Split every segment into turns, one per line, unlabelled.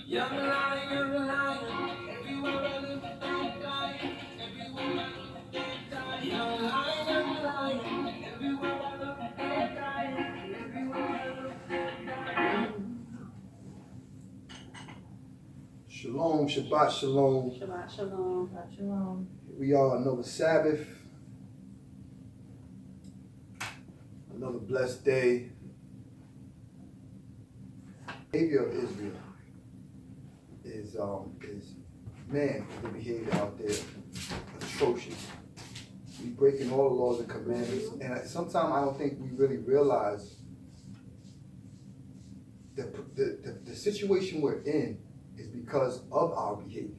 Young lion, lion, everywhere I look, I'm dying. Everywhere I look, I'm dying. Young lion, lion, everywhere I look, I'm dying. Everywhere I look, I'm dying.
Shalom, Shabbat Shalom.
Shabbat Shalom.
Shabbat Shalom.
Here we are, another Sabbath, another blessed day. Behavior of Israel is man, the behavior out there atrocious. We breaking all the laws and commandments, and sometimes I don't think we really realize the situation we're in is because of our behavior.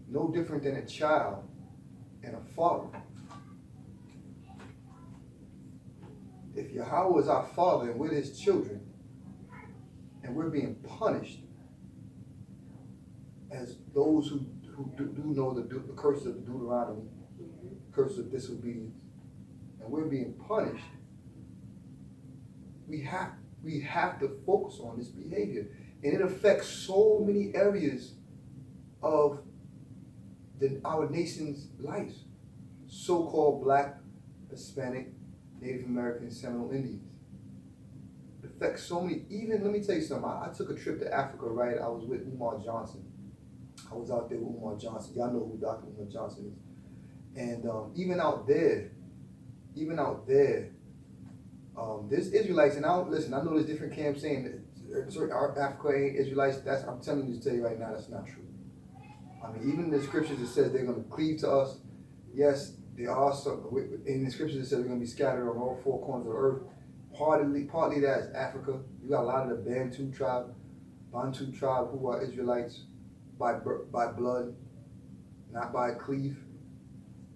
No different than a child and a father. If Yahweh is our father and we're his children, and we're being punished as those who do know the curse of Deuteronomy, curse of disobedience, and we're being punished, we have to focus on this behavior. And it affects so many areas of our nation's life. So-called Black, Hispanic, Native American, Seminole Indians. It affects so many. Even, let me tell you something. I took a trip to Africa, right? I was with Umar Johnson. I was out there with Umar Johnson. Y'all know who Dr. Umar Johnson is. And even out there, there's Israelites, and listen, I know there's different camps saying that Africa ain't Israelites. I'm telling you to tell you right now, that's not true. I mean, even in the scriptures it says they're going to cleave to us. Yes, there are some. In the scriptures it says they're going to be scattered on all four corners of the earth. Partly that is Africa. You got a lot of the Bantu tribe who are Israelites by blood, not by cleave.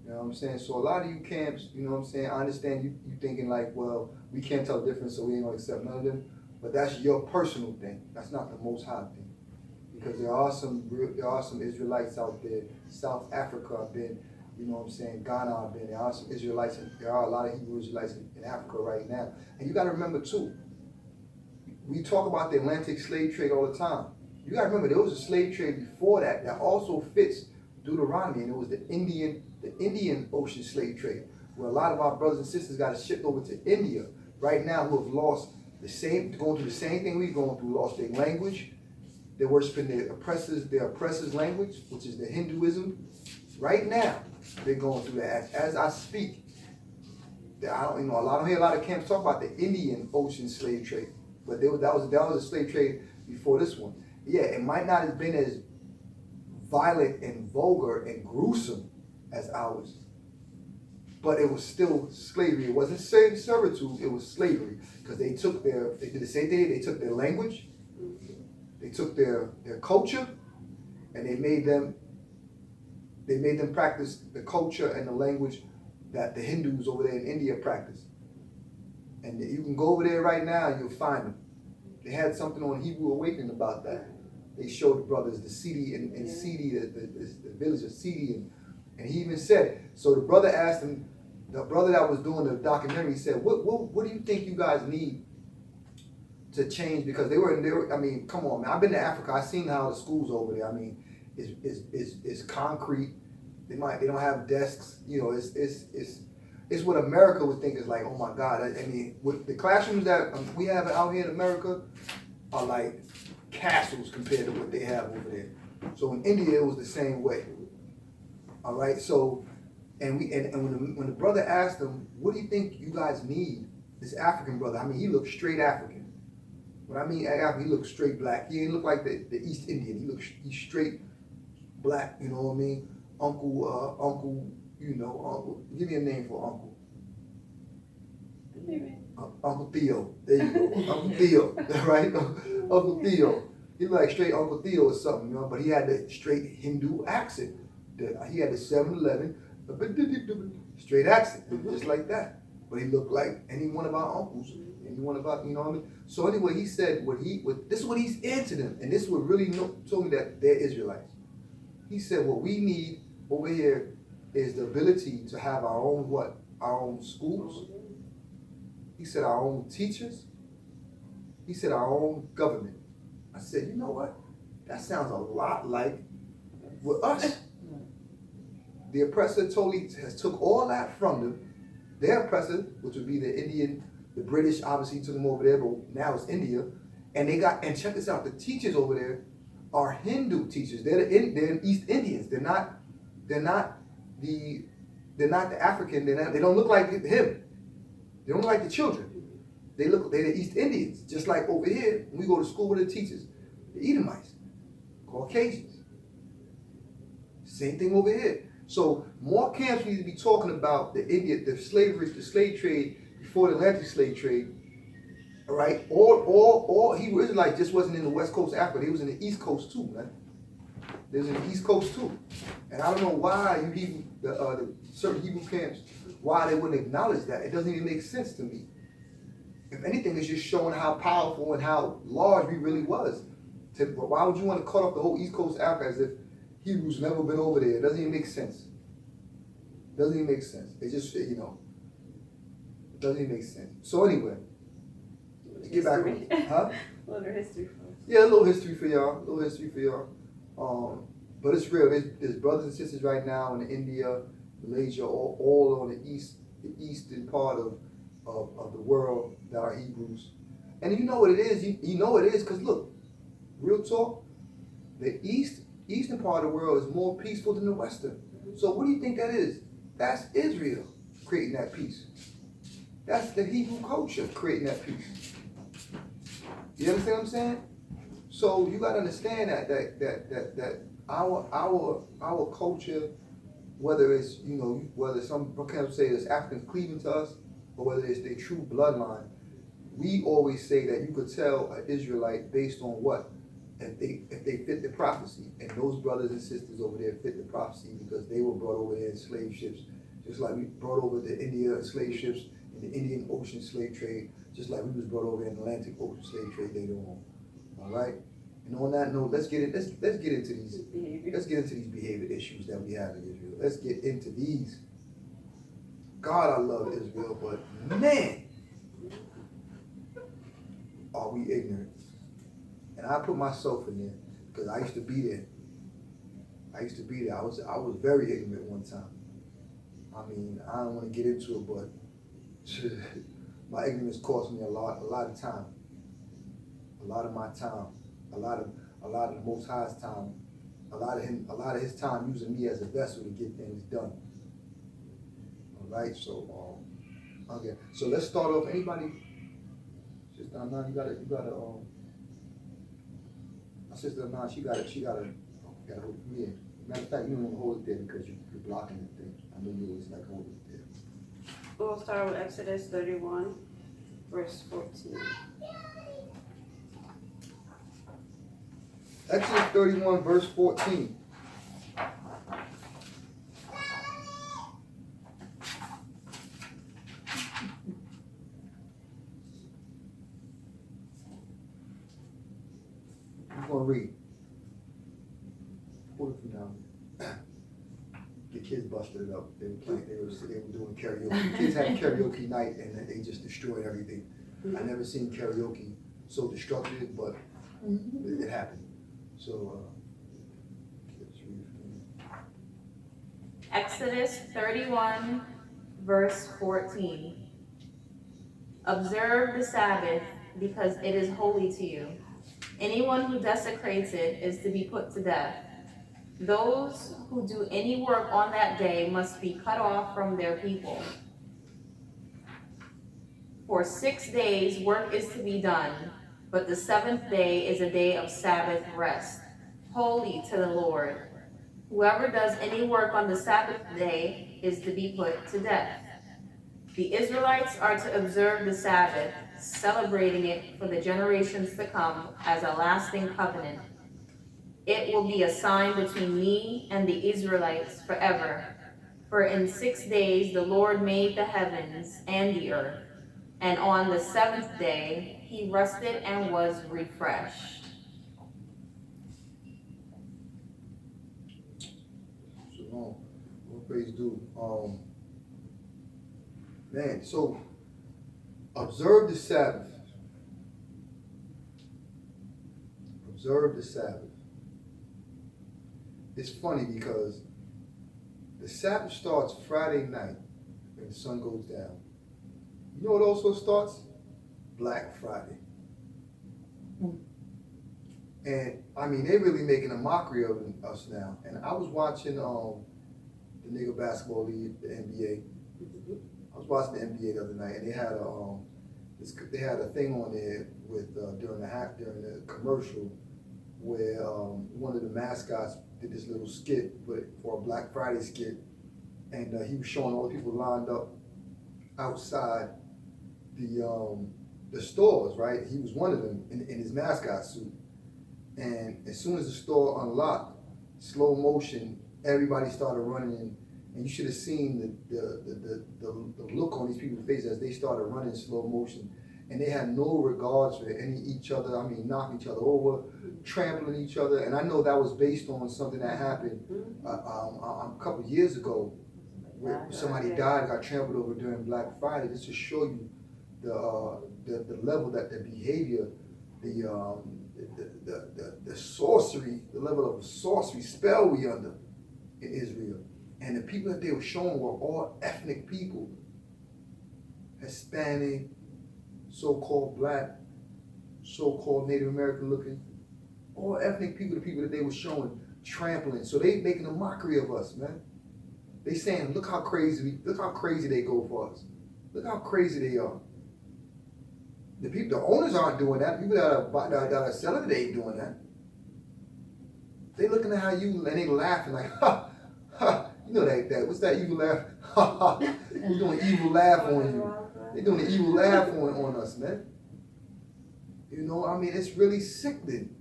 You know what I'm saying? So a lot of you camps, you know what I'm saying? I understand you thinking like, well, we can't tell the difference, so we ain't gonna accept none of them. But that's your personal thing. That's not the Most High thing. Because there are some Israelites out there. South Africa I've been, you know what I'm saying? Ghana I've been. There are some Israelites, there are a lot of Hebrew Israelites in Africa right now. And you gotta remember too, we talk about the Atlantic slave trade all the time. You gotta remember there was a slave trade before that also fits Deuteronomy, and it was the Indian Ocean slave trade, where a lot of our brothers and sisters got shipped over to India right now who have lost going through the same thing we're going through, lost their language. They're worshiping their oppressors' language, which is the Hinduism. Right now, they're going through that. As I speak, I don't hear a lot of camps talk about the Indian Ocean slave trade, but that was a slave trade before this one. Yeah, it might not have been as violent and vulgar and gruesome as ours, but it was still slavery. It wasn't servitude, it was slavery, because they did the same thing. They took their language, they took their culture, and they made them practice the culture and the language that the Hindus over there in India practice. And you can go over there right now and you'll find them. They had something on Hebrew Awakening about that. They showed the brothers the Sidi and Sidi, the village of Sidi, and he even said, so the brother asked him, the brother that was doing the documentary, he said, what do you think you guys need to change? Because they were, I mean, come on, man. I've been to Africa. I've seen how the schools over there. I mean, it's concrete. They don't have desks. You know, it's what America would think is like, oh my God. I mean, with the classrooms that we have out here in America are like castles compared to what they have over there. So in India, it was the same way. All right. So, and when the brother asked him, what do you think you guys need? This African brother, I mean, he looked straight African. When I mean African, he looked straight black. He didn't look like the East Indian. He's straight black. You know what I mean? Uncle. You know, Uncle. Give me a name for Uncle. Uncle Theo. There you go. Uncle Theo. Right? Uncle Theo. He looked like straight Uncle Theo or something, you know, but he had the straight Hindu accent. He had the 7-Eleven straight accent, just like that. But he looked like any one of our uncles, any one of our, you know what I mean? So anyway, he said this is what he's into them, and this is what really told me that they're Israelites. He said what we need over here is the ability to have our own schools. He said our own teachers. He said our own government. I said, you know what? That sounds a lot like with us. The oppressor totally has took all that from them. Their oppressor, which would be the Indian, the British obviously took them over there, but now it's India. And they got, and check this out, the teachers over there are Hindu teachers. They're East Indians. They're not the African. They don't look like him. They don't look like the children. They're the East Indians. Just like over here, when we go to school with the teachers, the Edomites, Caucasians. Same thing over here. So more camps need to be talking about the slave trade before the Atlantic slave trade. All right, all Hebrew Israelites just wasn't in the West Coast of Africa. They was in the East Coast too, man. They was in the East Coast too. And I don't know why the certain Hebrew camps, why they wouldn't acknowledge that. It doesn't even make sense to me. If anything, it's just showing how powerful and how large we really was. Why would you want to cut off the whole East Coast of Africa as if Hebrews never been over there? It doesn't even make sense. It doesn't even make sense. It just, it doesn't even make sense. So anyway, let's get back on. Huh?
A little history for us.
Yeah, a little history for y'all. But it's real. There's brothers and sisters right now in India, Malaysia, all on the eastern part of the world that are Hebrews. And you know what it is? You know what it is because look, real talk, the eastern part of the world is more peaceful than the western. So what do you think that is? That's Israel creating that peace. That's the Hebrew culture creating that peace. You understand what I'm saying? So you gotta understand that our culture, whether it's whether some camps say it's Africans cleaving to us, or whether it's their true bloodline, we always say that you could tell an Israelite based on what? If they fit the prophecy. And those brothers and sisters over there fit the prophecy because they were brought over there in slave ships, just like we brought over the India slave ships in the Indian Ocean slave trade, just like we was brought over in the Atlantic Ocean slave trade later on. All right. And on that note, let's get into these behavior issues that we have in Israel. Let's get into these. God, I love Israel, but man, are we ignorant? And I put myself in there because I used to be there. I was very ignorant one time. I mean, I don't want to get into it, but my ignorance cost me a lot of time, a lot of my time, a lot of the Most High's time, a lot of His time using me as a vessel to get things done. All right, so okay, so let's start off. Anybody? Sister Anna, you gotta. My sister Anna, she gotta hold it. Yeah. Matter of fact, you don't want to hold it there because you're blocking the thing. I know you always like hold it there.
We'll start with Exodus 31, verse 14.
Exodus 31, verse 14. I'm going to read. Hold it from now. The kids busted it up. They were playing. They were doing karaoke. The kids had karaoke night, and they just destroyed everything. I never seen karaoke so destructive, but it happened. So, let's read it.
Exodus 31, verse 14. Observe the Sabbath because it is holy to you. Anyone who desecrates it is to be put to death. Those who do any work on that day must be cut off from their people. For 6 days work is to be done, but the seventh day is a day of Sabbath rest, holy to the Lord. Whoever does any work on the Sabbath day is to be put to death. The Israelites are to observe the Sabbath, celebrating it for the generations to come as a lasting covenant. It will be a sign between me and the Israelites forever. For in 6 days the Lord made the heavens and the earth, and on the seventh day He rested and was refreshed.
So, what praise do? Man, so observe the Sabbath. Observe the Sabbath. it's funny because the Sabbath starts Friday night when the sun goes down. You know what also starts? Black Friday. And I mean, they're really making a mockery of us now. And I was watching the nigga basketball league, the NBA. I was watching the NBA the other night, and they had a thing on there with during the commercial where one of the mascots did this little skit for a Black Friday skit, and he was showing all the people lined up outside the stores, right? He was one of them in his mascot suit. And as soon as the store unlocked, slow motion, everybody started running in, and you should have seen the look on these people's faces as they started running in slow motion. And they had no regards for each other. I mean, knocking each other over, trampling each other. And I know that was based on something that happened a couple of years ago, where somebody died, got trampled over during Black Friday. Just to show you the level that the behavior, the sorcery, the level of sorcery spell we under in Israel. And the people that they were showing were all ethnic people, Hispanic, so-called black, so-called Native American looking, all ethnic people, the people that they were showing trampling. So they making a mockery of us, man. They saying, look how crazy they go for us. Look how crazy they are. The owners aren't doing that. People that are selling it ain't doing that. They looking at how you, and they laughing like, ha, ha. You know that what's that evil laugh? Ha, ha. They're doing evil laugh on you. They're doing an evil laugh on us, man. You know, I mean, it's really sickening.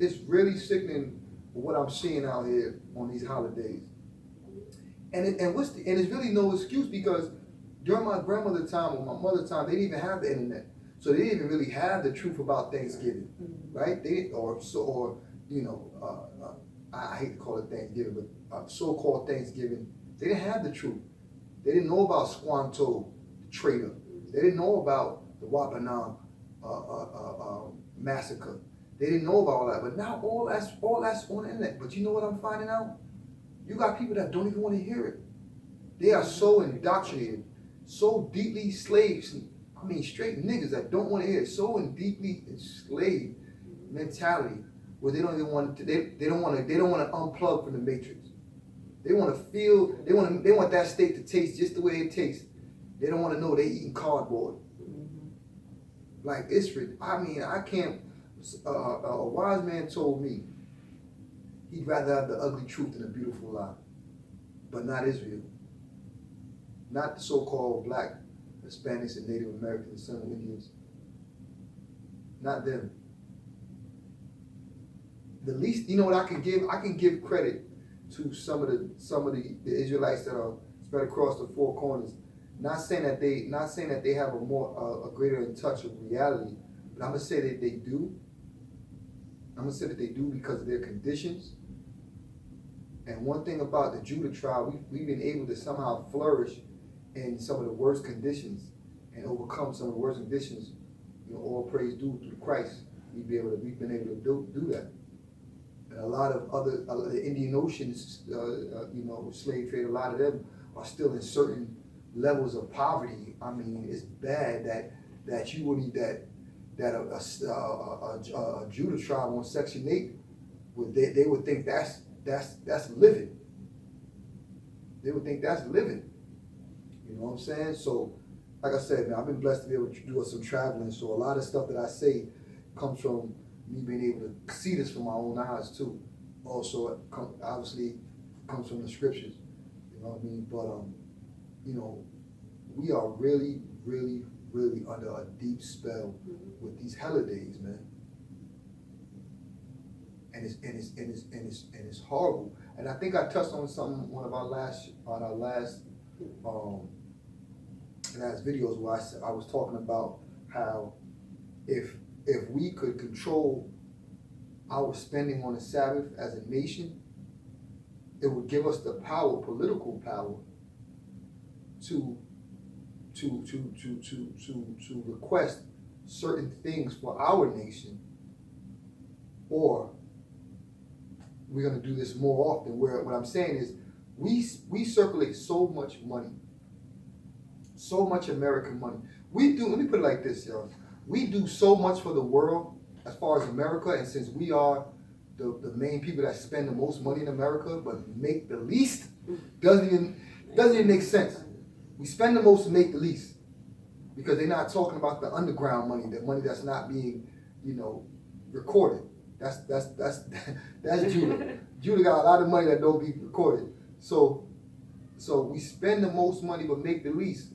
It's really sickening what I'm seeing out here on these holidays. And it's really no excuse, because during my grandmother's time or my mother's time, they didn't even have the internet. So they didn't even really have the truth about Thanksgiving, right? I hate to call it Thanksgiving, but so-called Thanksgiving, they didn't have the truth. They didn't know about Squanto, the traitor. They didn't know about the Wapanam massacre. They didn't know about all that. But now all that's on the internet. But you know what I'm finding out? You got people that don't even want to hear it. They are so indoctrinated, so deeply enslaved. I mean, straight niggas that don't want to hear it. So deeply enslaved mentality where they don't even want to. They don't want to unplug from the matrix. They want to feel. They want that steak to taste just the way it tastes. They don't want to know they eating cardboard. Like it's. I mean, I can't. A wise man told me he'd rather have the ugly truth than a beautiful lie, but not Israel. Not the so-called black Hispanics and Native Americans and Seminole Indians. Not them. The least, you know what I can give? I can give credit to some of the Israelites that are spread across the four corners. Not saying that they have a greater in touch of reality, but I'm gonna say that they do. I'm gonna say that they do because of their conditions. And one thing about the Judah tribe, we've been able to somehow flourish in some of the worst conditions and overcome some of the worst conditions. You know, all praise due through Christ. We've been able to do that. And a lot of the Indian Oceans, slave trade, a lot of them are still in certain levels of poverty. I mean, it's bad that you wouldn't that a Judah tribe on Section 8 they would think that's living. They would think that's living. You know what I'm saying? So, like I said, man, I've been blessed to be able to do some traveling. So a lot of stuff that I say comes from me being able to see this from my own eyes too. Also, it obviously comes from the scriptures. You know what I mean? But we are really, really, really under a deep spell with these holidays, man. And it's horrible. And I think I touched on something on our last videos where I was talking about how if we could control our spending on the Sabbath as a nation, it would give us the power, political power, to request certain things for our nation, or we're going to do this more often. Where what I'm saying is, we circulate so much money, so much American money. We do. Let me put it like this, y'all. We do so much for the world as far as America, and since we are the main people that spend the most money in America, but make the least, doesn't even make sense. We spend the most to make the least, because they're not talking about the underground money, the money that's not being, recorded. That's Judah. Judah got a lot of money that don't be recorded. So we spend the most money but make the least.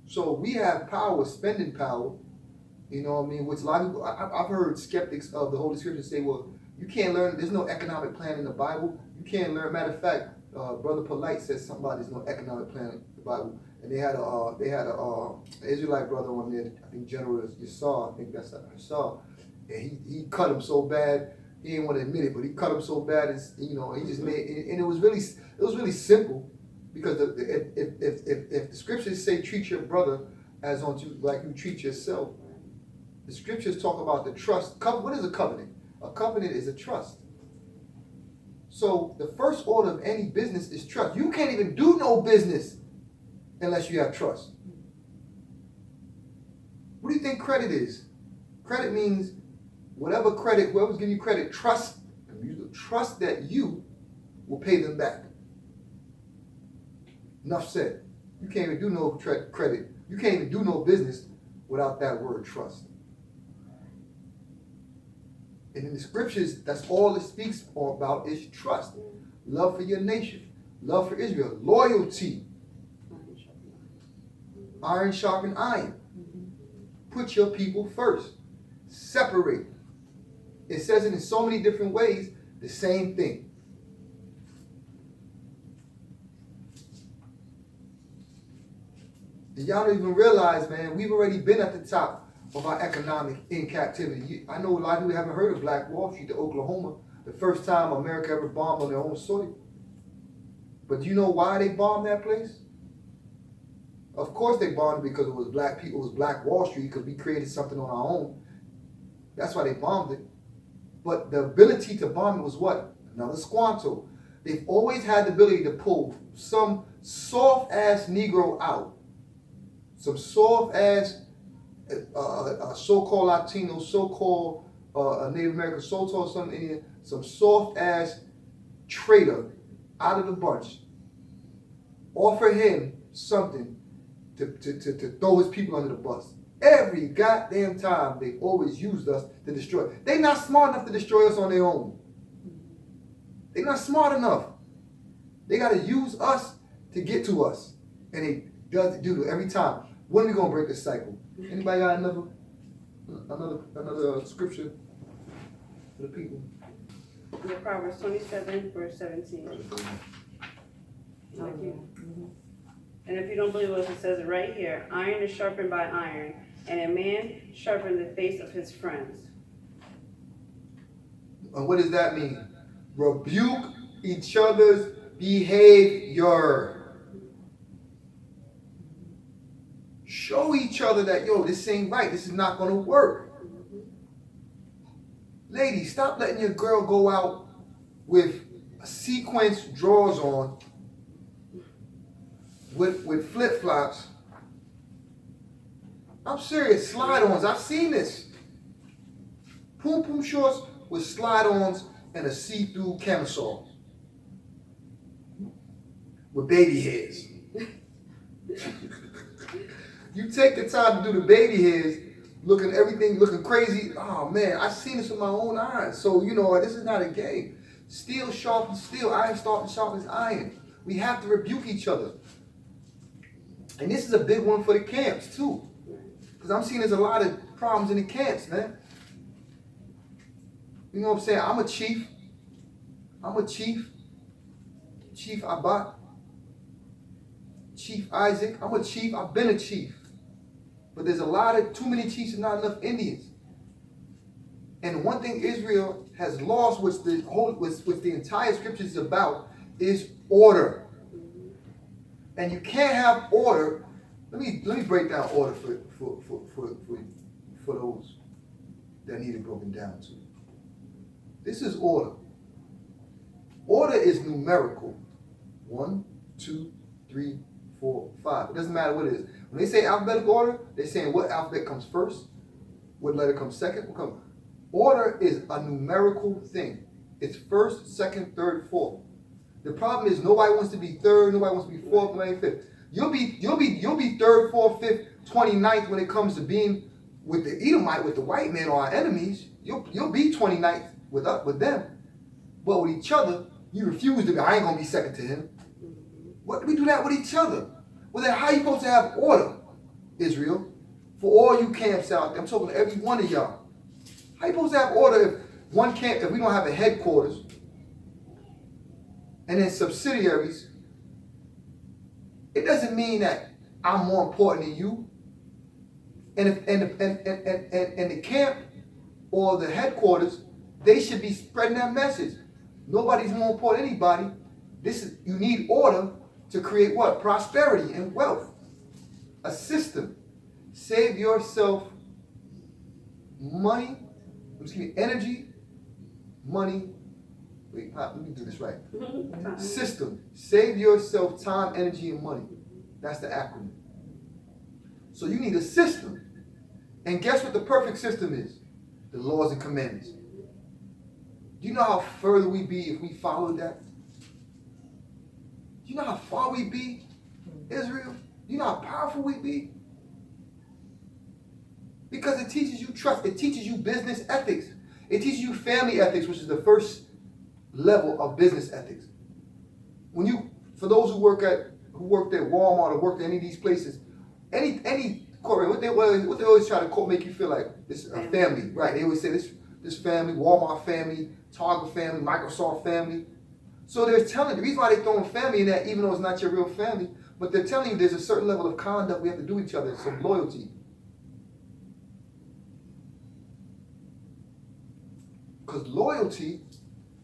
So we have power, spending power. You know what I mean? Which a lot of people, I've heard skeptics of the Holy Scripture say, well, you can't learn, there's no economic plan in the Bible. You can't learn. Matter of fact, Brother Polite says something about there's no economic plan in the Bible. And they had a Israelite brother on there, I think General Yassar, I think that's Yassar. And he cut him so bad, he didn't want to admit it, but he cut him so bad, he just made, and it was really simple, because if the scriptures say treat your brother as unto like you treat yourself, the scriptures talk about the trust. What is a covenant? A covenant is a trust. So the first order of any business is trust. You can't even do no business unless you have trust. What do you think credit is? Credit means whoever's giving you credit, trust that you will pay them back. Enough said. You can't even do no credit. You can't even do no business without that word trust. And in the scriptures, that's all it speaks about is trust. Love for your nation. Love for Israel. Loyalty. Iron sharpen iron. Put your people first. Separate. It says it in so many different ways, the same thing. And y'all don't even realize, man, we've already been at the top of our economic in captivity. I know a lot of people haven't heard of Black Wall Street, the Oklahoma, the first time America ever bombed on their own soil. But do you know why they bombed that place? Of course they bombed it because it was black people, it was Black Wall Street, because we created something on our own. That's why they bombed it. But the ability to bomb it was what? Another Squanto. They've always had the ability to pull some soft-ass Negro out. Some soft-ass so-called Latino, so-called Native American, so-called some Indian, some soft-ass traitor out of the bunch. Offer him something to throw his people under the bus. Every goddamn time they always used us to destroy. They're not smart enough to destroy us on their own. They're not smart enough. They got to use us to get to us. And they do it every time. When are we going to break this cycle? Anybody got another scripture for the people?
The Proverbs 27, verse 17. Thank you. And if you don't believe us, it says it right here. Iron is sharpened by iron, and a man sharpens the face of his friends.
And what does that mean? Rebuke each other's behavior. Show each other that, this ain't right. This is not going to work. Ladies, stop letting your girl go out with sequence drawers on, with flip-flops. I'm serious, slide-ons. I've seen this. Poom-poom shorts with slide-ons and a see-through camisole with baby hairs. You take the time to do the baby hairs, everything looking crazy. Oh man, I've seen this with my own eyes. So this is not a game. Steel sharpens steel, iron sharpens iron. We have to rebuke each other. And this is a big one for the camps too. Because I'm seeing there's a lot of problems in the camps, man. You know what I'm saying? I'm a chief. Chief Abba. Chief Isaac. I'm a chief. I've been a chief. But there's too many chiefs and not enough Indians. And one thing Israel has lost, which the entire scripture is about, is order. And you can't have order. Let me break down order for those that need it broken down to. This is order. Order is numerical. 1, 2, 3, 4, 5. It doesn't matter what it is. When they say alphabetical order, they're saying what alphabet comes first, what letter comes second, what comes. Order is a numerical thing. It's first, second, third, fourth. The problem is nobody wants to be third, nobody wants to be fourth, nobody fifth. You'll be third, fourth, fifth, 29th when it comes to being with the Edomite, with the white man or our enemies. You'll be 29th with them. But with each other, you refuse to be. I ain't gonna be second to him. What we do that with each other? Well, then how you supposed to have order, Israel? For all you camps out there, I'm talking to every one of y'all. How you supposed to have order if one camp, if we don't have a headquarters, and then subsidiaries? It doesn't mean that I'm more important than you. And the camp or the headquarters, they should be spreading that message. Nobody's more important than anybody. You need order to create what? Prosperity and wealth. A system. Save yourself money, energy, money. Wait, let me do this right. System. Save yourself time, energy, and money. That's the acronym. So you need a system. And guess what the perfect system is? The laws and commandments. Do you know how further we be if we followed that? Do you know how far we be, Israel? Do you know how powerful we be? Because it teaches you trust. It teaches you business ethics. It teaches you family ethics, which is the first level of business ethics. For those who worked at Walmart or worked at any of these places, any corporate, what they always try to make you feel like this a family, right? They always say this family, Walmart family, Target family, Microsoft family. So they're telling the reason why they're throwing family in that, even though it's not your real family, but they're telling you there's a certain level of conduct we have to do each other, some loyalty. Because loyalty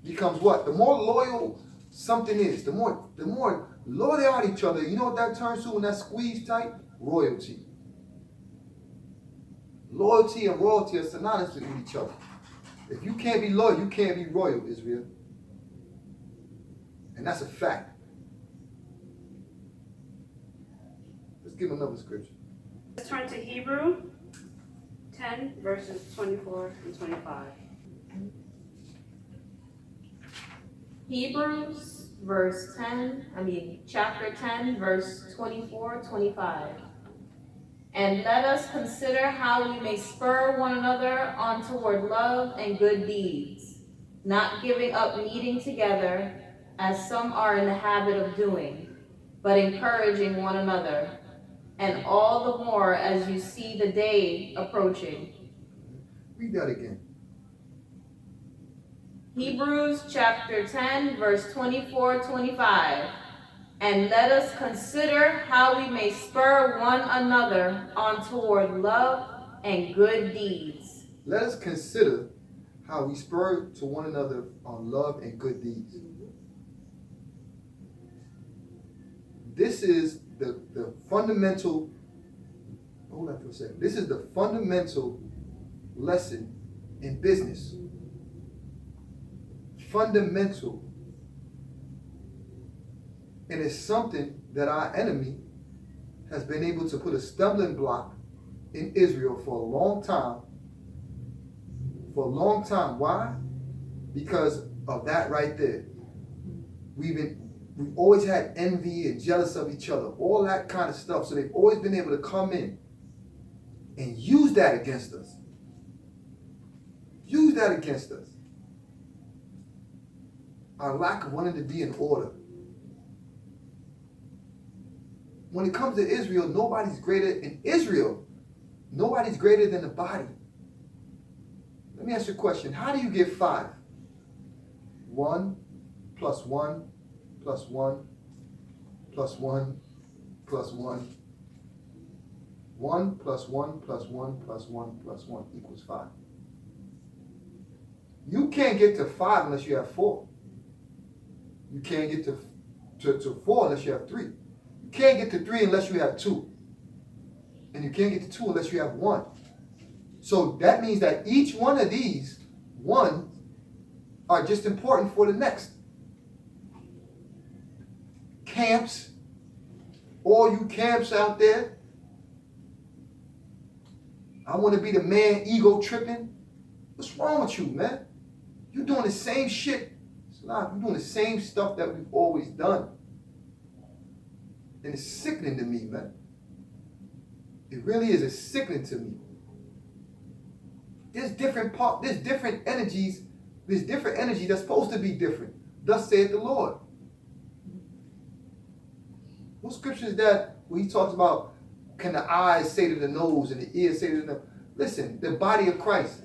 becomes what? The more loyal something is, the more loyal they are to each other. You know what that turns to when that's squeezed tight? Royalty. Loyalty and royalty are synonymous with each other. If you can't be loyal, you can't be royal, Israel. And that's a fact. Let's give another scripture.
Let's turn to Hebrew 10, verses 24 and 25.
Hebrews chapter 10, verse 24, 25. And let us consider how we may spur one another on toward love and good deeds, not giving up meeting together, as some are in the habit of doing, but encouraging one another, and all the more as you see the day approaching.
Read that again.
Hebrews chapter 10, verse 24, 25. And let us consider how we may spur one another on toward love and good deeds.
Let us consider how we spur to one another on love and good deeds. This is the fundamental, hold on for a second. This is the fundamental lesson in business. Fundamental. And it's something that our enemy has been able to put a stumbling block in Israel for a long time. For a long time. Why? Because of that right there. We've always had envy and jealous of each other, all that kind of stuff. So they've always been able to come in and use that against us. Use that against us. Our lack of wanting to be in order. When it comes to Israel, nobody's greater in Israel. Nobody's greater than the body. Let me ask you a question. How do you get 5? 1 plus 1 plus 1 plus 1 plus 1. 1 plus 1 plus 1 plus 1 plus 1 equals 5. You can't get to 5 unless you have 4. You can't get to 4 unless you have 3. You can't get to 3 unless you have 2. And you can't get to 2 unless you have 1. So that means that each one of these 1s are just important for the next. camps, all you camps out there, I want to be the man, ego tripping. What's wrong with you, man? You're doing the same shit. You're doing the same stuff that we've always done. And it's sickening to me, man. It really is. It's sickening to me. There's different energies. There's different energy that's supposed to be different. Thus saith the Lord. What scripture is that where he talks about, can the eyes say to the nose and the ears say to the nose? Listen, the body of Christ,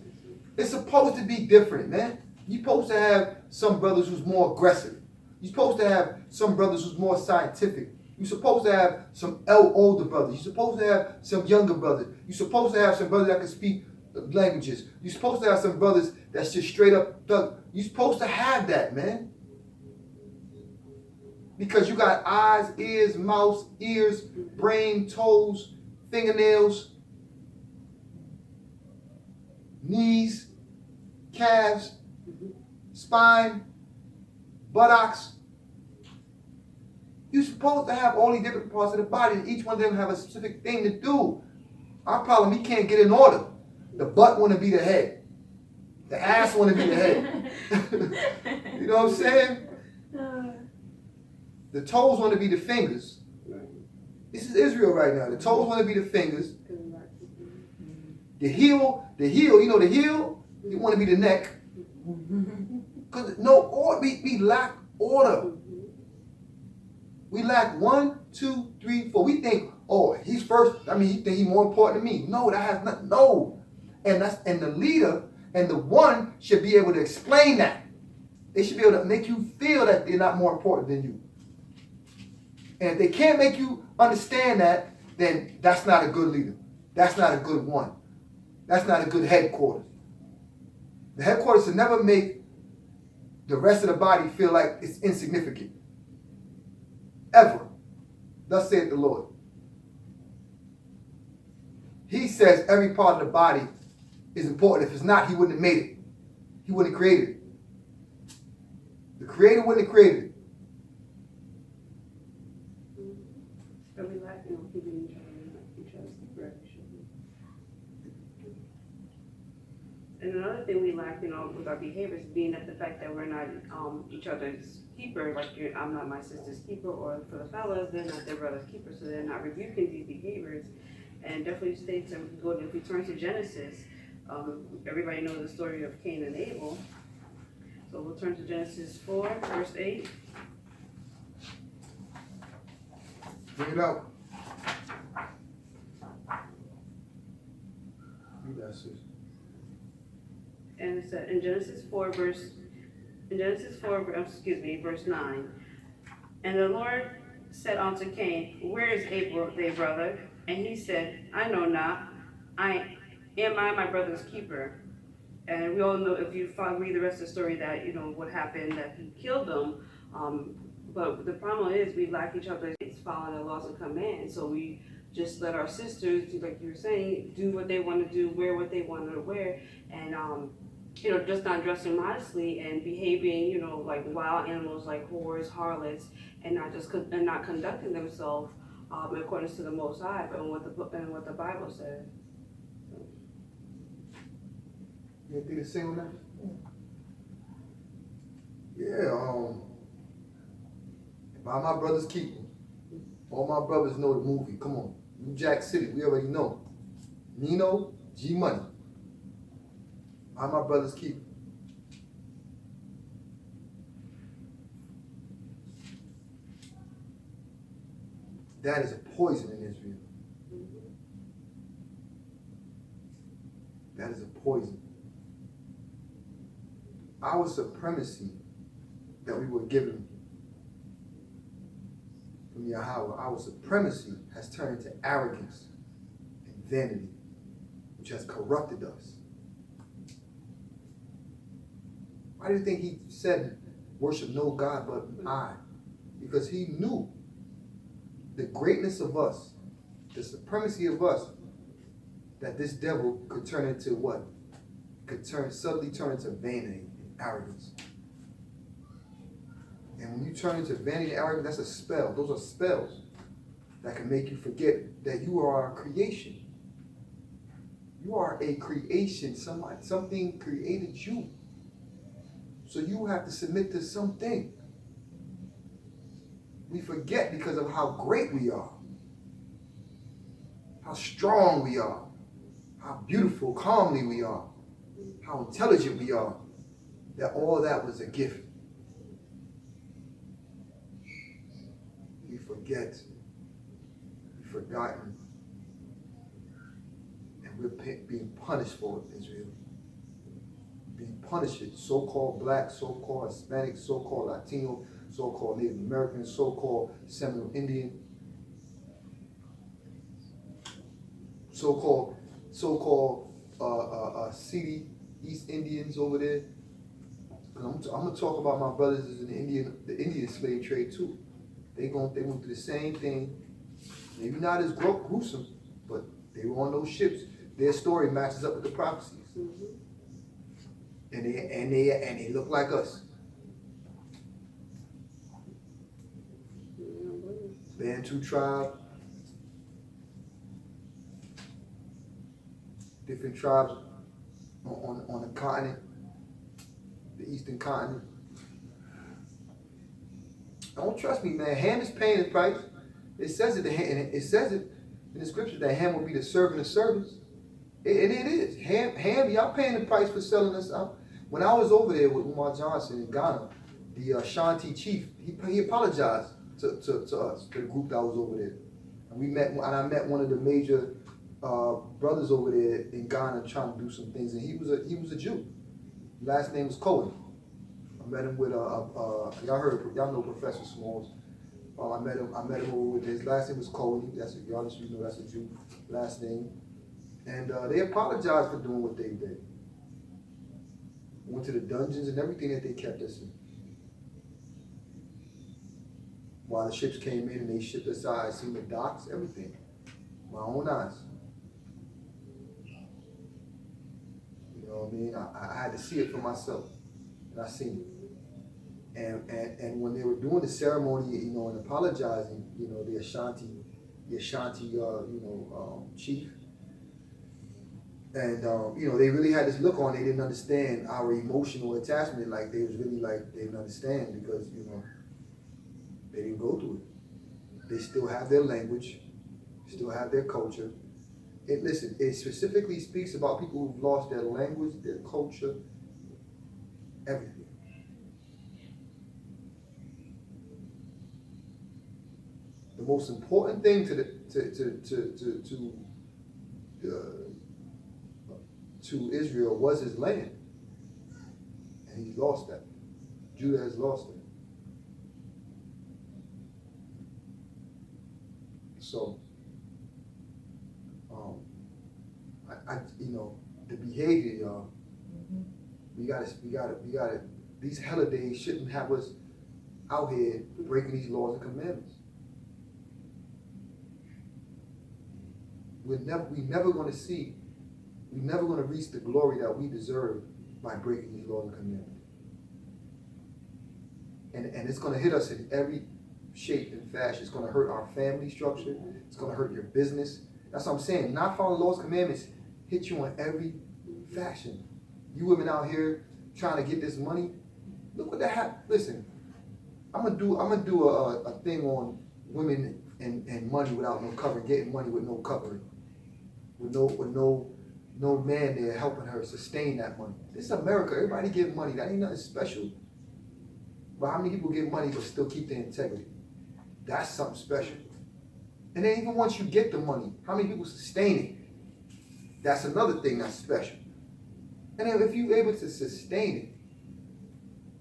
it's supposed to be different, man. You're supposed to have some brothers who's more aggressive. You're supposed to have some brothers who's more scientific. You're supposed to have some older brothers. You're supposed to have some younger brothers. You're supposed to have some brothers that can speak languages. You're supposed to have some brothers that's just straight up thug. You're supposed to have that, man. Because you got eyes, ears, mouth, ears, brain, toes, fingernails, knees, calves, spine, buttocks. You're supposed to have all these different parts of the body, and each one of them have a specific thing to do. Our problem, he can't get in order. The butt want to be the head. The ass want to be the head. You know what I'm saying? The toes want to be the fingers. This is Israel right now. The toes want to be the fingers. The heel, you know the heel, you want to be the neck. Because we lack order. We lack 1, 2, 3, 4. We think, oh, he's first. I mean, he think he's more important than me. No, that has nothing. No. And the leader and the one should be able to explain that. They should be able to make you feel that they're not more important than you. And if they can't make you understand that, then that's not a good leader. That's not a good one. That's not a good headquarters. The headquarters should never make the rest of the body feel like it's insignificant. Ever. Thus saith the Lord. He says every part of the body is important. If it's not, he wouldn't have made it. He wouldn't have created it. The Creator wouldn't have created it.
Are we lacking on keeping each other's direction? And another thing we lack, with our behaviors being at the fact that we're not each other's keeper. Like I'm not my sister's keeper, or for the fellas, they're not their brother's keeper, so they're not rebuking these behaviors. And definitely states, and if we turn to Genesis, everybody knows the story of Cain and Abel. So we'll turn to Genesis 4, verse 8.
Bring it out. Read that, sis.
And it said in Genesis 4, verse 9. And the Lord said unto Cain, where is Abel thy brother? And he said, I know not. Am I my brother's keeper? And we all know, if you read the rest of the story, that what happened, that he killed them. But the problem is we lack each other's following the laws and commands. So we just let our sisters, like you were saying, do what they want to do, wear what they want to wear, and just not dressing modestly and behaving, like wild animals, like whores, harlots, and not conducting themselves according to the Most High, and what the Bible says.
You think the same on that? Yeah. By my brother's keeper. All my brothers know the movie. Come on, New Jack City. We already know. Nino, G Money. By my brother's keeper. That is a poison in Israel. That is a poison. Our supremacy that we were given from Yahweh, our supremacy has turned into arrogance and vanity, which has corrupted us. Why do you think he said, worship no God but I? Because he knew the greatness of us, the supremacy of us, that this devil could turn into what? Could suddenly turn into vanity and arrogance. And when you turn into vanity and arrogance, that's a spell. Those are spells that can make you forget that you are a creation. You are a creation. Something created you. So you have to submit to something. We forget because of how great we are, how strong we are, how beautiful, calmly we are, how intelligent we are, that all that was a gift. We forget, we've forgotten, and we're being punished for it, Israel. Being punished, so-called black, so-called Hispanic, so-called Latino, so-called Native American, so-called Seminole Indian, so-called City East Indians over there. I'm gonna talk about my brothers in the Indian slave trade too. They went through the same thing. Maybe not as gruesome, but they were on those ships. Their story matches up with the prophecies. And they look like us. Bantu tribe, different tribes on the continent, the eastern continent. Don't trust me, man. Ham is paying the price. It says it in the scripture that Ham will be the servant of servants. And it is. Ham, y'all paying the price for selling us out. When I was over there with Umar Johnson in Ghana, the Shanti chief, he apologized to us, to the group that was over there. And I met one of the major brothers over there in Ghana trying to do some things, and he was a Jew. Last name was Cohen. I met him with y'all know Professor Smalls. I met him over with his last name was Cohen. That's a Jew last name. And they apologized for doing what they did. Went to the dungeons and everything that they kept us in. While the ships came in and they shipped us out, I seen the docks, everything. My own eyes. You know what I mean? I had to see it for myself. And I seen it. And when they were doing the ceremony, and apologizing, the Ashanti chief, and they really had this look on. They didn't understand our emotional attachment. Like they was really like they didn't understand because they didn't go through it. They still have their language, still have their culture. It specifically speaks about people who've lost their language, their culture, everything. The most important thing to Israel was his land, and he lost that. Judah has lost it. So, the behavior, y'all. We gotta. These holidays shouldn't have us out here breaking these laws and commandments. We're never going to reach the glory that we deserve by breaking these laws and commandments. And it's going to hit us in every shape and fashion. It's going to hurt our family structure. It's going to hurt your business. That's what I'm saying. Not following laws and commandments hit you in every fashion. You women out here trying to get this money. Look what that happened. Listen, I'm gonna do a thing on women and money without no covering, getting money with no covering. With no man there helping her sustain that money. This is America. Everybody get money. That ain't nothing special. But how many people get money but still keep their integrity? That's something special. And then even once you get the money, how many people sustain it? That's another thing that's special. And then if you're able to sustain it,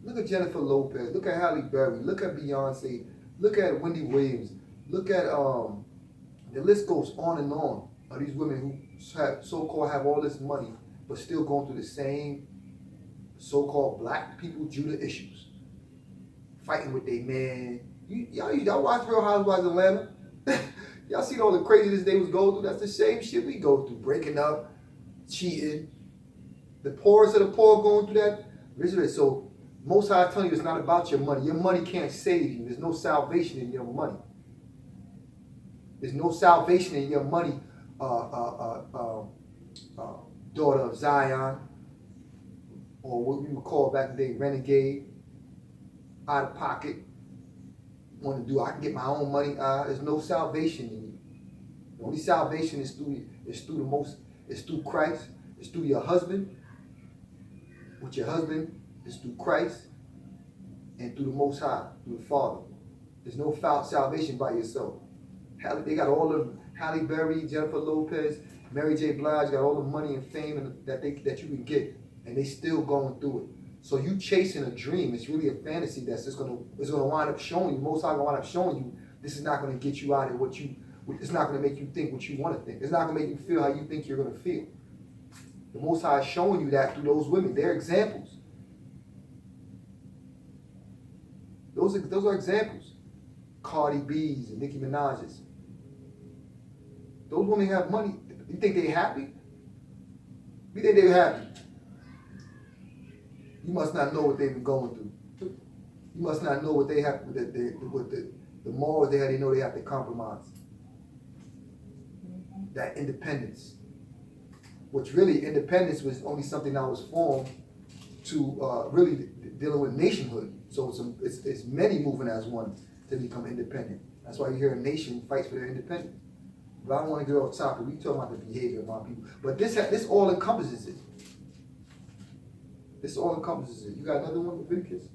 look at Jennifer Lopez, look at Halle Berry, look at Beyonce, look at Wendy Williams, look at the list goes on and on. Are these women who so-called have all this money, but still going through the same so-called black people Judah issues, fighting with their man. Y'all watch Real Housewives of Atlanta? Y'all see all the craziness they was going through? That's the same shit we go through, breaking up, cheating. The poorest of the poor going through that. So Most High is telling you it's not about your money. Your money can't save you. There's no salvation in your money. There's no salvation in your money, daughter of Zion, or what we would call back in the day, renegade, out of pocket. Want to do? I can get my own money. There's no salvation in you. The only salvation is through Christ. It's through your husband. With your husband, it's through Christ, and through the Most High, through the Father. There's no salvation by yourself. They got all of Halle Berry, Jennifer Lopez, Mary J. Blige got all the money and fame that you can get, and they still going through it. So you chasing a dream. It's really a fantasy that's just gonna wind up showing you. Most High gonna wind up showing you this is not gonna get you out of what you. It's not gonna make you think what you want to think. It's not gonna make you feel how you think you're gonna feel. The Most High is showing you that through those women. They're examples. Those are examples. Cardi B's and Nicki Minaj's. Those women have money. You think they're happy? You think they're happy? You must not know what they've been going through. You must not know what they have, what the morals they have. They know they have to compromise. That independence. Which really, independence was only something that was formed to really dealing with nationhood. So it's many moving as one to become independent. That's why you hear a nation fights for their independence. But I don't want to get off topic. We talk about the behavior of our people. But this all encompasses it. This all encompasses it. You got another one, Leviticus?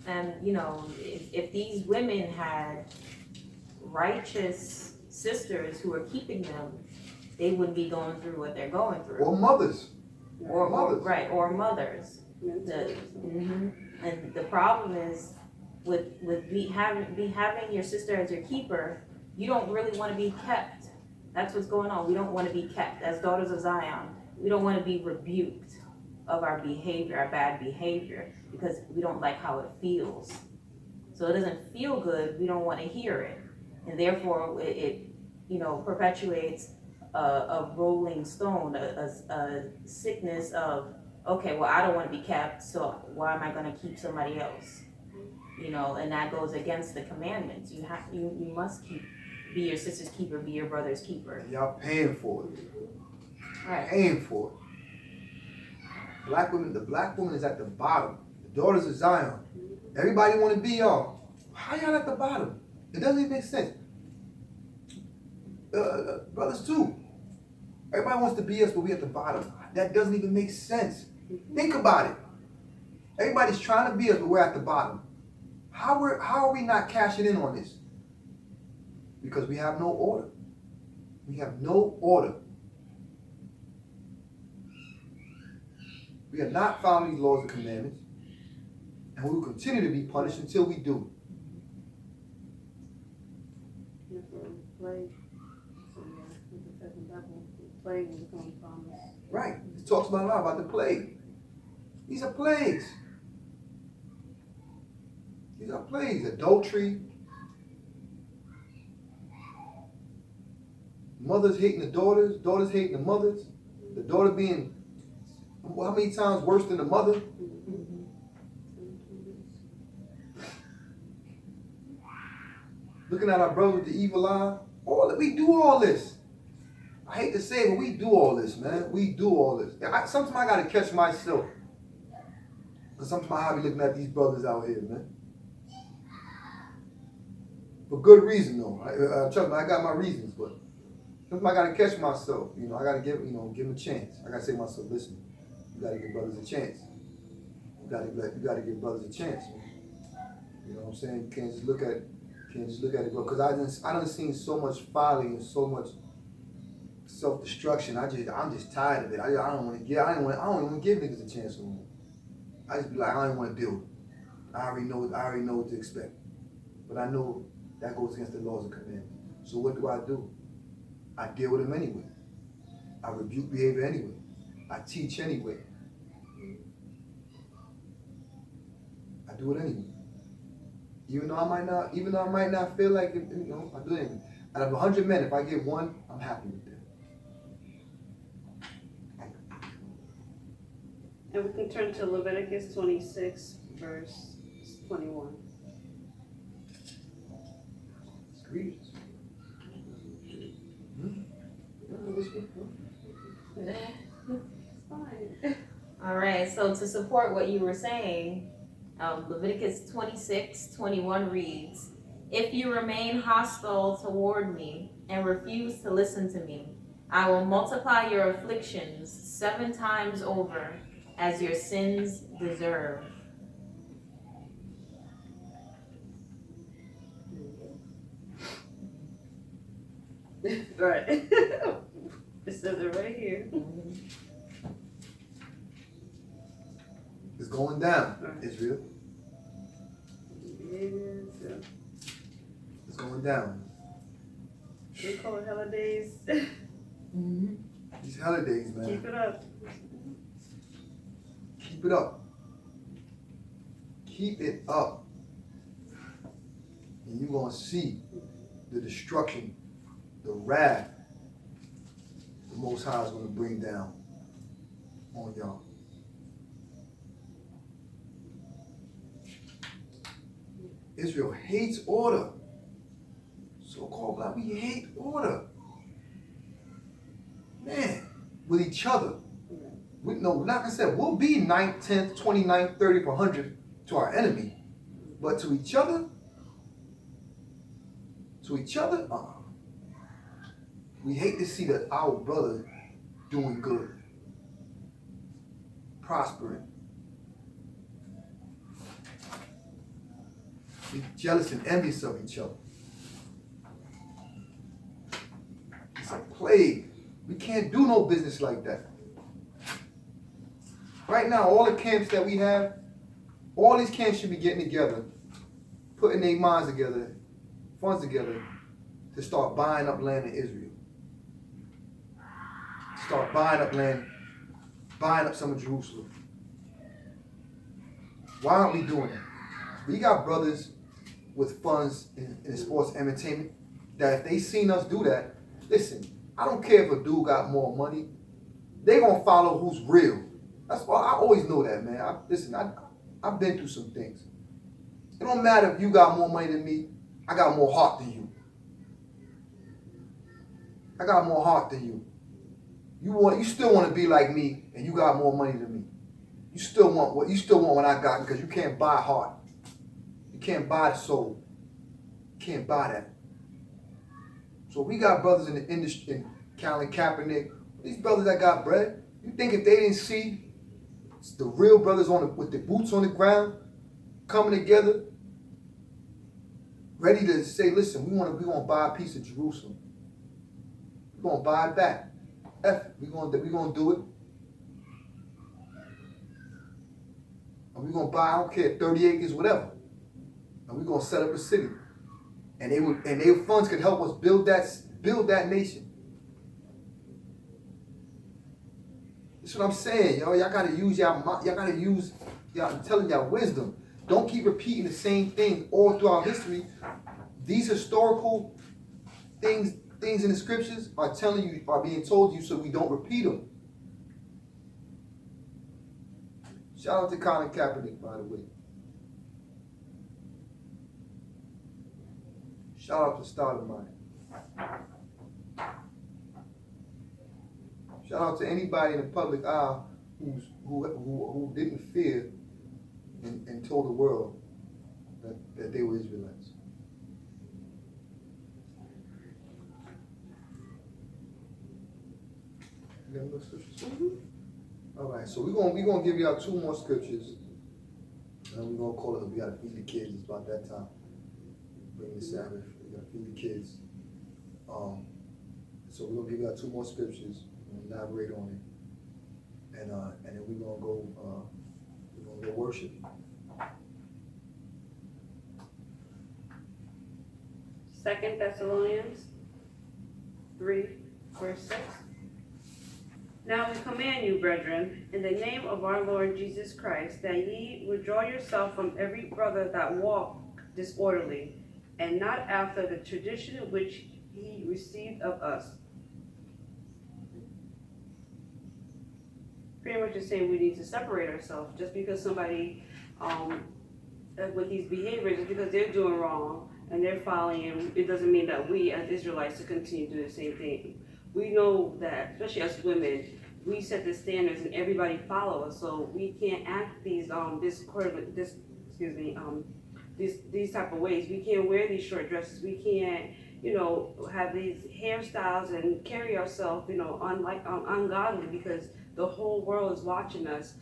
And, if these women had righteous sisters who were keeping them, they wouldn't be going through what they're going through.
Or mothers.
Or mothers. And the problem is with having your sister as your keeper, you don't really want to be kept. That's what's going on. We don't want to be kept as daughters of Zion. We don't want to be rebuked of our behavior, our bad behavior, because we don't like how it feels. So it doesn't feel good. We don't want to hear it, and therefore it perpetuates a rolling stone, a sickness of, okay, well, I don't want to be kept, so why am I going to keep somebody else? And that goes against the commandments. You must be your sister's keeper, be your brother's keeper.
Y'all paying for it.
Right.
Paying for it. The black woman is at the bottom. The daughters of Zion. Everybody want to be y'all. How y'all at the bottom? It doesn't even make sense. Brothers too. Everybody wants to be us, but we at the bottom. That doesn't even make sense. Think about it. Everybody's trying to be us, but we're at the bottom. How are we not cashing in on this? Because we have no order. We have no order. We are not following these laws and commandments, and we will continue to be punished until we do. Right. It talks about a lot about the plague. These are plagues. These are plagues. Adultery. Mothers hating the daughters. Daughters hating the mothers. The daughter being how many times worse than the mother? Looking at our brother with the evil eye. We do all this. I hate to say it, but we do all this, man. We do all this. Sometimes I got to catch myself. Because sometimes I be looking at these brothers out here, man. For good reason, though. Trust me, I got my reasons, but sometimes I got to catch myself. I got to give them a chance. I got to say to myself, listen, you got to give brothers a chance. You got to give brothers a chance, man. You know what I'm saying? You can't just look at it, bro. Because I done seen so much folly and so much self-destruction. I'm just tired of it. I don't want to give. I don't even give niggas a chance anymore. I just be like, I don't want to deal with it. I already know what to expect. But I know that goes against the laws and commandments. So what do? I deal with them anyway. I rebuke behavior anyway. I teach anyway. I do it anyway. Even though I might not feel like it, I do it anyway. Out of 100 men, if I get one, I'm happy with that.
And we can turn to Leviticus 26, verse 21.
Read it.
It's fine.
All right, so to support what you were saying, Leviticus 26:21 reads, "If you remain hostile toward me and refuse to listen to me, I will multiply your afflictions 7 times over as your sins deserve."
Right. It says it right here.
It's going down, Israel. It's going down.
We call it holidays.
These holidays, man.
Keep it up.
Keep it up. Keep it up. And you're going to see the destruction, the wrath the Most High is going to bring down on y'all. Israel hates order. So-called black, we hate order. Man, with each other. We, no, like I said, we'll be 9th, 10th, 29th, 30th, 100th to our enemy. But to each other, we hate to see that our brother doing good, prospering. Be jealous and envious of each other. It's a plague. We can't do no business like that. Right now, all the camps that we have, all these camps should be getting together, putting their minds together, funds together, to start buying up land in Israel. Start buying up land, buying up some of Jerusalem. Why aren't we doing that? We got brothers with funds in sports entertainment that if they seen us do that, listen, I don't care if a dude got more money, they gonna follow who's real. That's why I always know that, man. I've been through some things. It don't matter if you got more money than me, I got more heart than you. I got more heart than you. You still want to be like me, and you got more money than me. You still want what I got, because you can't buy heart. You can't buy the soul. You can't buy that. So we got brothers in the industry, in Colin Kaepernick, these brothers that got bread. You think if they didn't see the real brothers with the boots on the ground coming together, ready to say, listen, we want to buy a piece of Jerusalem. We're gonna buy it back. We're gonna do it. And we're gonna buy, I don't care, 30 acres, whatever. And we're gonna set up a city. And their funds could help us build that nation. That's what I'm saying, yo. Y'all gotta use I'm telling y'all wisdom. Don't keep repeating the same thing all throughout history. These historical things in the scriptures are being told you so we don't repeat them. Shout out to Colin Kaepernick, by the way. Shout out to Stoudemire. Shout out to anybody in the public eye who didn't fear and told the world that they were Israelites. You got no scriptures? Mm-hmm. All right, so we're gonna give y'all 2 more scriptures, and we're gonna call it. We gotta feed the kids. It's about that time. Bring the Sabbath. We gotta feed the kids. So we're gonna give y'all 2 more scriptures. We're gonna elaborate on it, and then we're gonna go worship.
2 Thessalonians 3, verse 6. Now we command you, brethren, in the name of our Lord Jesus Christ, that ye withdraw yourself from every brother that walk disorderly, and not after the tradition which he received of us. pretty much is saying we need to separate ourselves. Just because somebody, with these behaviors, just because they're doing wrong and they're following, it doesn't mean that we as Israelites to continue to do the same thing. We know that, especially as women, we set the standards and everybody follows. So we can't act these these type of ways. We can't wear these short dresses. We can't, have these hairstyles and carry ourselves, ungodly, because the whole world is watching us.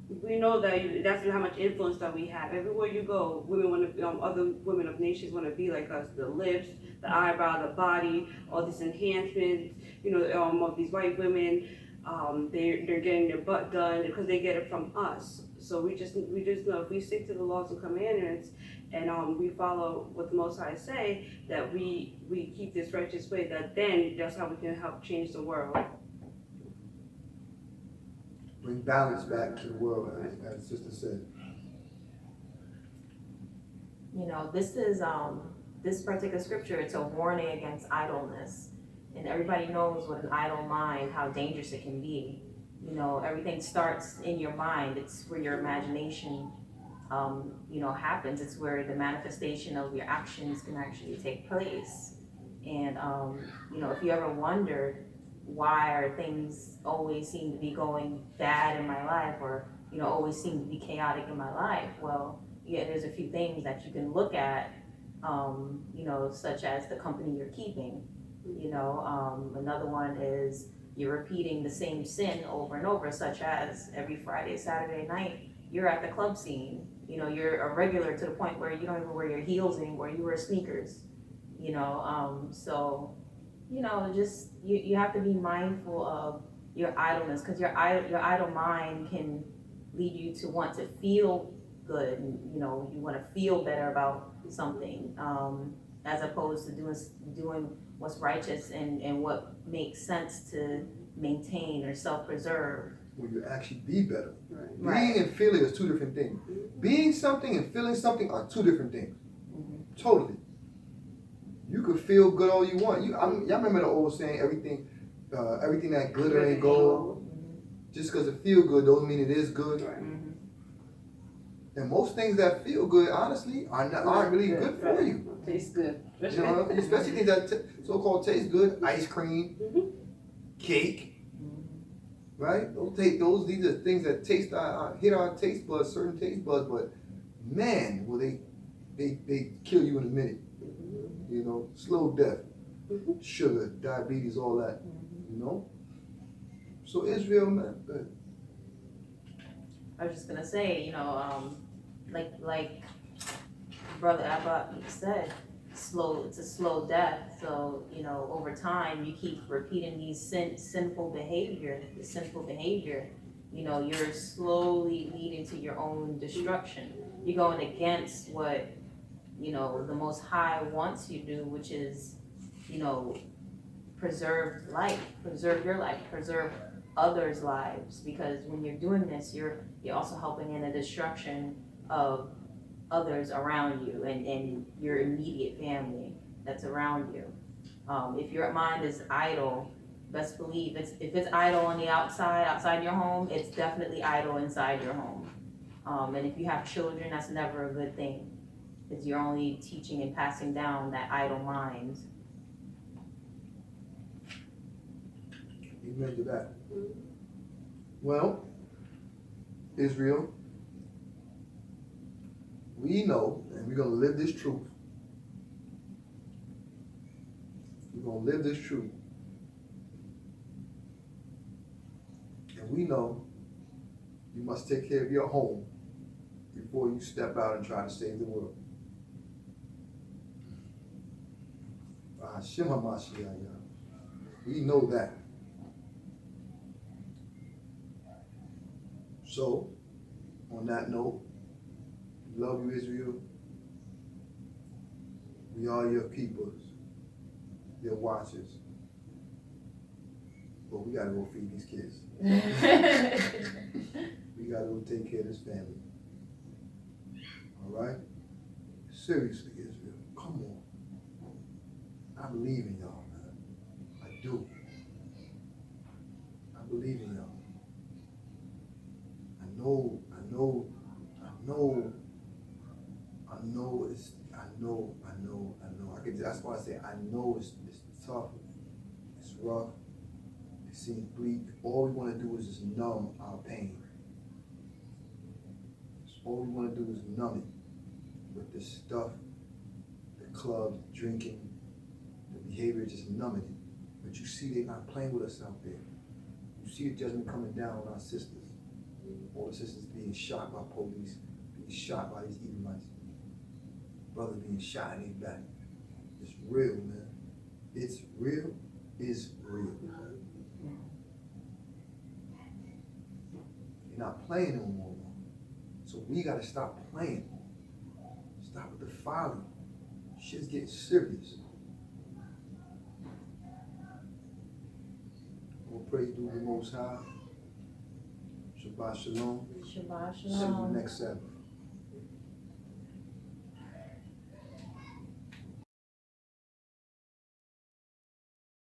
We know that that's how much influence that we have. Everywhere you go, women want to, other women of nations want to be like us. The lips, the eyebrow, the body, all these enhancements. Of these white women, they're getting their butt done because they get it from us. So we just know if we stick to the laws and commandments, and we follow what the Most High say, that we keep this righteous way, then that's how we can help change the world.
Bring balance back to the world, as Sister said.
This is this particular scripture. It's a warning against idleness, and everybody knows what an idle mind, how dangerous it can be. Everything starts in your mind. It's where your imagination, happens. It's where the manifestation of your actions can actually take place. And if you ever wondered why are things always seem to be going bad in my life, or always seem to be chaotic in my life, well, yeah, there's a few things that you can look at, such as the company you're keeping. Another one is you're repeating the same sin over and over, such as every Friday, Saturday night, you're at the club scene. You're a regular to the point where you don't even wear your heels anymore, you wear sneakers. So just you have to be mindful of your idleness, because your idle mind can lead you to want to feel good, and you want to feel better about something, as opposed to doing what's righteous and what makes sense to maintain or self-preserve.
When you actually be better.
Right.
Being and feeling is two different things. Being something and feeling something are two different things. Totally. You could feel good all you want. Y'all remember the old saying, everything that glitter ain't gold. Just because it feel good doesn't mean it is good.
Right.
And most things that feel good, honestly, aren't really good for you.
Tastes good.
Especially things that so-called taste good, ice cream, cake, right? These are things that hit our taste buds, certain taste buds, but man, will they kill you in a minute. Slow death, sugar, diabetes, all that, So Israel, man, good.
I was just gonna say, like Brother Abba said, it's a slow death. So, over time you keep repeating these sinful behavior, you're slowly leading to your own destruction. You're going against what, the Most High wants you to do, which is, preserve your life, preserve others' lives, because when you're doing this, you're also helping in the destruction of others around you and your immediate family that's around you. If your mind is idle, best believe if it's idle on the outside your home, it's definitely idle inside your home. And if you have children, that's never a good thing, because you're only teaching and passing down that idle mind.
Amen to that. Well, Israel, we know, and we're going to live this truth. We're going to live this truth. And we know you must take care of your home before you step out and try to save the world. We know that. So, on that note, we love you, Israel. We are your keepers, your watchers. But we gotta go feed these kids. We gotta go take care of this family. All right? Seriously, Israel, come on. I believe in y'all, man. I do. I believe in y'all. I know that's why I say I know it's tough, it's rough, it seems bleak. All we want to do is just numb our pain. All we want to do is numb it with this stuff, the clubs, drinking, the behavior, just numbing it. But you see they're not playing with us out there. You see the judgment coming down on our sisters. All the sisters being shot by police, being shot by these Edomites. Brothers being shot in their back. It's real, man. It's real. It's real. You're not playing no more. So we gotta stop playing. Stop with the folly. Shit's getting serious. We'll praise the Most High. Shabbat Shalom.
Shabbat
See you
Shalom.
next Sabbath.